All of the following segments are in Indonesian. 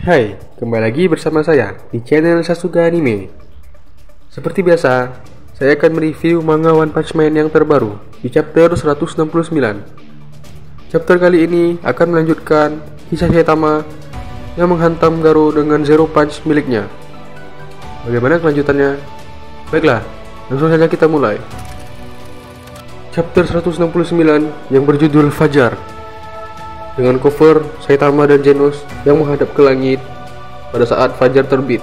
Hai, kembali lagi bersama saya di channel Sasuga Anime. Seperti biasa, saya akan mereview manga One Punch Man yang terbaru di chapter 169. Chapter kali ini akan melanjutkan kisah Saitama yang menghantam Garo dengan Zero Punch miliknya. Bagaimana kelanjutannya? Baiklah, langsung saja kita mulai. Chapter 169 yang berjudul Fajar, dengan cover Saitama dan Genos yang menghadap ke langit pada saat fajar terbit.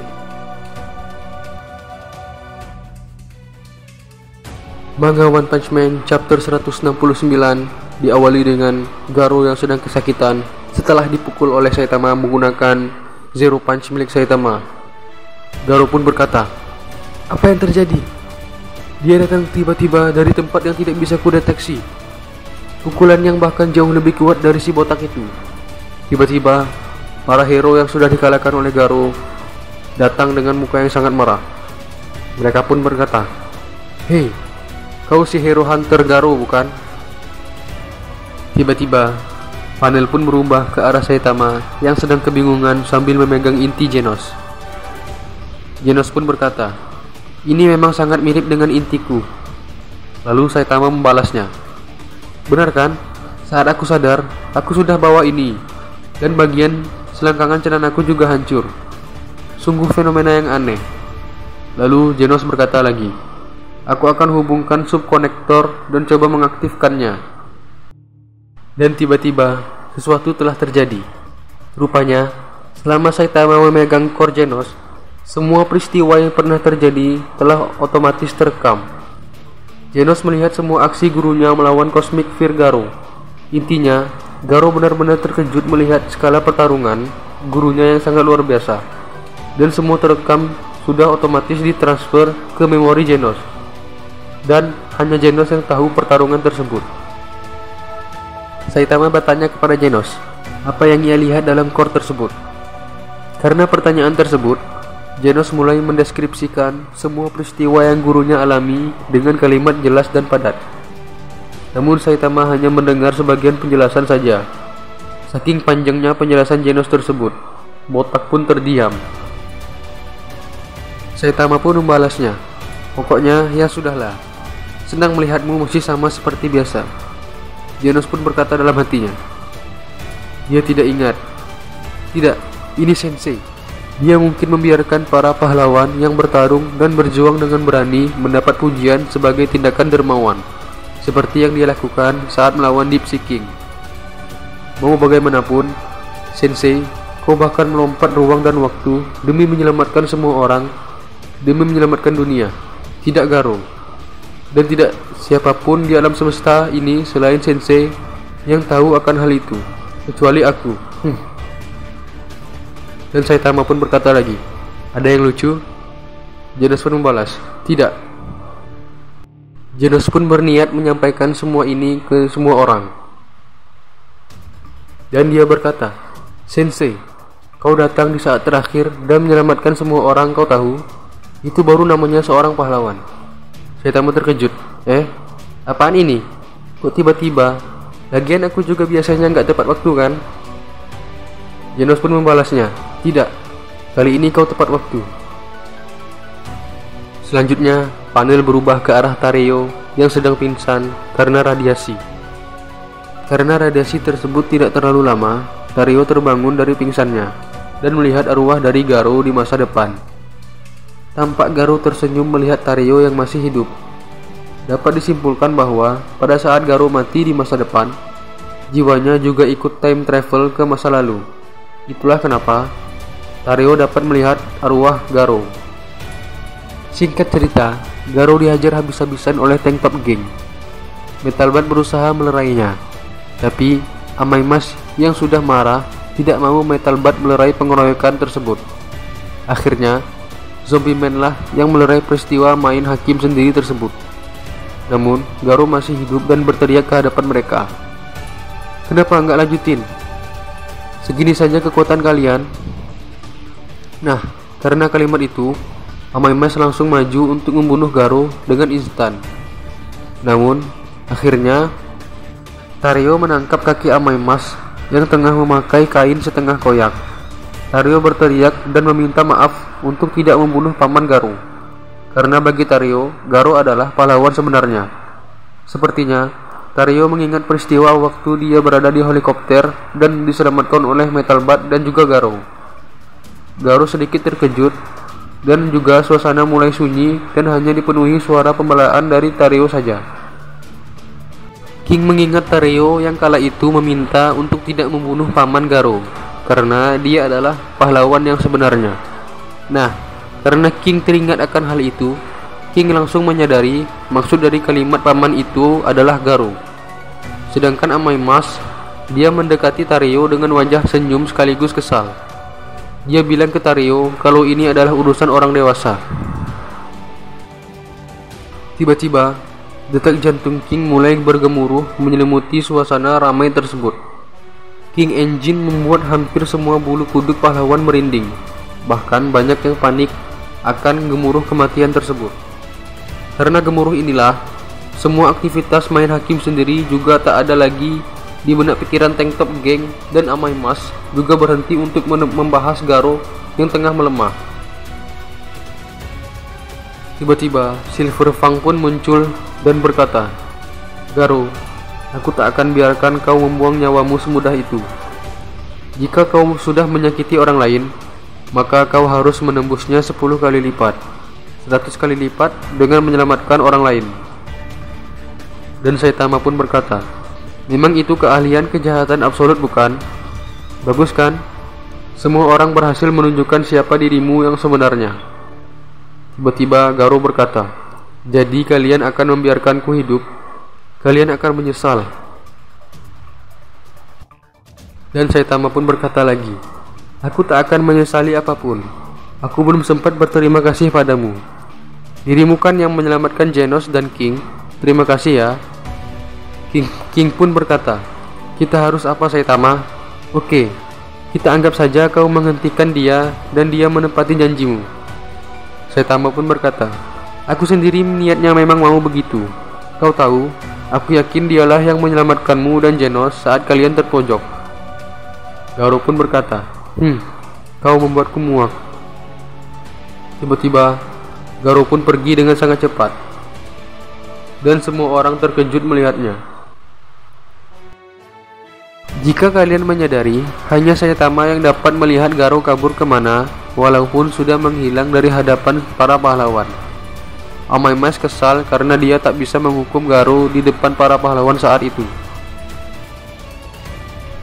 Manga One Punch Man chapter 169 diawali dengan Garo yang sedang kesakitan setelah dipukul oleh Saitama menggunakan Zero Punch milik Saitama. Garo pun berkata, "Apa yang terjadi? Dia datang tiba-tiba dari tempat yang tidak bisa kudeteksi. Pukulan yang bahkan jauh lebih kuat dari si botak itu." Tiba-tiba, para hero yang sudah dikalahkan oleh Garo datang dengan muka yang sangat marah. Mereka pun berkata, "Hei, kau si hero hunter Garo bukan?" Tiba-tiba, panel pun berubah ke arah Saitama yang sedang kebingungan sambil memegang inti Genos. Genos pun berkata, "Ini memang sangat mirip dengan intiku." Lalu Saitama membalasnya, "Benar kan? Saat aku sadar, aku sudah bawa ini, dan bagian selangkangan celanaku juga hancur. Sungguh fenomena yang aneh." Lalu Genos berkata lagi, "Aku akan hubungkan subkonektor dan coba mengaktifkannya." Dan tiba-tiba, sesuatu telah terjadi. Rupanya, selama Saitama memegang core Genos, semua peristiwa yang pernah terjadi telah otomatis terekam. Genos melihat semua aksi gurunya melawan Cosmic Fear Garo. Intinya, Garo benar-benar terkejut melihat skala pertarungan gurunya yang sangat luar biasa. Dan semua terekam sudah otomatis ditransfer ke memori Genos. Dan hanya Genos yang tahu pertarungan tersebut. Saitama bertanya kepada Genos, apa yang ia lihat dalam core tersebut. Karena pertanyaan tersebut, Genos mulai mendeskripsikan semua peristiwa yang gurunya alami dengan kalimat jelas dan padat. Namun Saitama hanya mendengar sebagian penjelasan saja. Saking panjangnya penjelasan Genos tersebut, botak pun terdiam. Saitama pun membalasnya, "Pokoknya ya sudahlah, senang melihatmu masih sama seperti biasa." Genos pun berkata dalam hatinya, dia tidak ingat. Tidak, ini Sensei. Dia mungkin membiarkan para pahlawan yang bertarung dan berjuang dengan berani mendapat pujian sebagai tindakan dermawan, seperti yang dia lakukan saat melawan Deep Seeking. Mau bagaimanapun, Sensei, kau bahkan melompat ruang dan waktu demi menyelamatkan semua orang, demi menyelamatkan dunia, tidak Garo. Dan tidak siapapun di alam semesta ini selain Sensei yang tahu akan hal itu, kecuali aku. Dan Saitama pun berkata lagi, "Ada yang lucu?" Genos pun membalas, "Tidak." Genos pun berniat menyampaikan semua ini ke semua orang. Dan dia berkata, "Sensei, kau datang di saat terakhir dan menyelamatkan semua orang kau tahu. Itu baru namanya seorang pahlawan." Saitama terkejut. Apaan ini? Kok tiba-tiba? Lagian aku juga biasanya nggak tepat waktu kan?" Genos pun membalasnya, "Tidak, kali ini kau tepat waktu." Selanjutnya, panel berubah ke arah Tareyo yang sedang pingsan karena radiasi. Karena radiasi tersebut tidak terlalu lama, Tareyo terbangun dari pingsannya dan melihat arwah dari Garo di masa depan. Tampak Garo tersenyum melihat Tareyo yang masih hidup. Dapat disimpulkan bahwa pada saat Garo mati di masa depan, jiwanya juga ikut time travel ke masa lalu. Itulah kenapa Tareyo dapat melihat arwah Garo. Singkat cerita, Garo dihajar habis-habisan oleh Tank Top Gang. Metal Bat berusaha melerainya, tapi Amaimas yang sudah marah tidak mau Metal Bat melerai pengeroyokan tersebut. Akhirnya, Zombie Man lah yang melerai peristiwa main hakim sendiri tersebut. Namun, Garo masih hidup dan berteriak ke hadapan mereka, "Kenapa nggak lanjutin? Segini saja kekuatan kalian." Nah, karena kalimat itu, Amaimas langsung maju untuk membunuh Garo dengan instan. Namun, akhirnya Tareyo menangkap kaki Amaimas yang tengah memakai kain setengah koyak. Tario berteriak dan meminta maaf untuk tidak membunuh Paman Garo. Karena bagi Tario, Garo adalah pahlawan sebenarnya. Sepertinya, Tario mengingat peristiwa waktu dia berada di helikopter dan diselamatkan oleh Metal Bat dan juga Garo. Garo sedikit terkejut dan juga suasana mulai sunyi dan hanya dipenuhi suara pembelaan dari Tario saja. King mengingat Tario yang kala itu meminta untuk tidak membunuh Paman Garo karena dia adalah pahlawan yang sebenarnya. Nah, karena King teringat akan hal itu, King langsung menyadari maksud dari kalimat paman itu adalah Garo. Sedangkan Amai Mas, dia mendekati Tario dengan wajah senyum sekaligus kesal. Dia bilang ke Tario kalau ini adalah urusan orang dewasa. Tiba-tiba, detak jantung King mulai bergemuruh menyelimuti suasana ramai tersebut. King Engine membuat hampir semua bulu kuduk pahlawan merinding. Bahkan banyak yang panik akan gemuruh kematian tersebut. Karena gemuruh inilah, semua aktivitas main hakim sendiri juga tak ada lagi di benak pikiran Tank Top Gang, dan Amai Mas juga berhenti untuk membahas Garo yang tengah melemah. Tiba-tiba, Silver Fang pun muncul dan berkata, "Garo, aku tak akan biarkan kau membuang nyawamu semudah itu. Jika kau sudah menyakiti orang lain, maka kau harus menembusnya 10 kali lipat, 100 kali lipat dengan menyelamatkan orang lain." Dan Saitama pun berkata, "Memang itu keahlian kejahatan absolut, bukan? Bagus kan? Semua orang berhasil menunjukkan siapa dirimu yang sebenarnya." Tiba-tiba Garo berkata, "Jadi kalian akan membiarkanku hidup? Kalian akan menyesal." Dan Saitama pun berkata lagi, "Aku tak akan menyesali apapun. Aku belum sempat berterima kasih padamu. Dirimu kan yang menyelamatkan Genos dan King. Terima kasih ya." King pun berkata, "Kita harus apa, Saitama? Oke, kita anggap saja kau menghentikan dia dan dia menepati janjimu." Saitama pun berkata, "Aku sendiri niatnya memang mau begitu. Kau tahu, aku yakin dialah yang menyelamatkanmu dan Genos saat kalian terpojok." Garo pun berkata, Kau membuatku muak." Tiba-tiba, Garo pun pergi dengan sangat cepat, dan semua orang terkejut melihatnya. Jika kalian menyadari, hanya Saitama yang dapat melihat Garo kabur kemana, walaupun sudah menghilang dari hadapan para pahlawan. Amai Mas kesal karena dia tak bisa menghukum Garo di depan para pahlawan saat itu.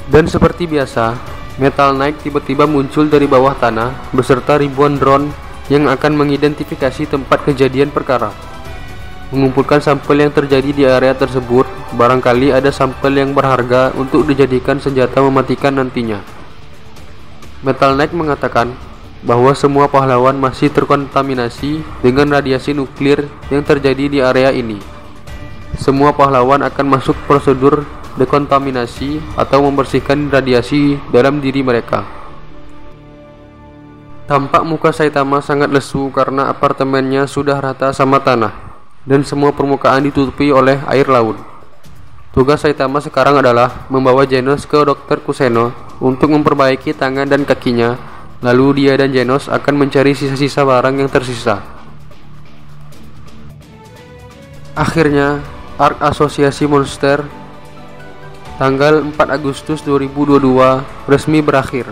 Dan seperti biasa, Metal Knight tiba-tiba muncul dari bawah tanah beserta ribuan drone yang akan mengidentifikasi tempat kejadian perkara, mengumpulkan sampel yang terjadi di area tersebut. Barangkali ada sampel yang berharga untuk dijadikan senjata mematikan nantinya. Metal Knight mengatakan bahwa semua pahlawan masih terkontaminasi dengan radiasi nuklir yang terjadi di area ini. Semua pahlawan akan masuk prosedur dekontaminasi atau membersihkan radiasi dalam diri mereka. Tampak muka Saitama sangat lesu karena apartemennya sudah rata sama tanah dan semua permukaan ditutupi oleh air laut. Tugas Saitama sekarang adalah membawa Genos ke Dr. Kuseno untuk memperbaiki tangan dan kakinya. Lalu dia dan Genos akan mencari sisa-sisa barang yang tersisa. Akhirnya, Arc Asosiasi Monster tanggal 4 Agustus 2022 resmi berakhir.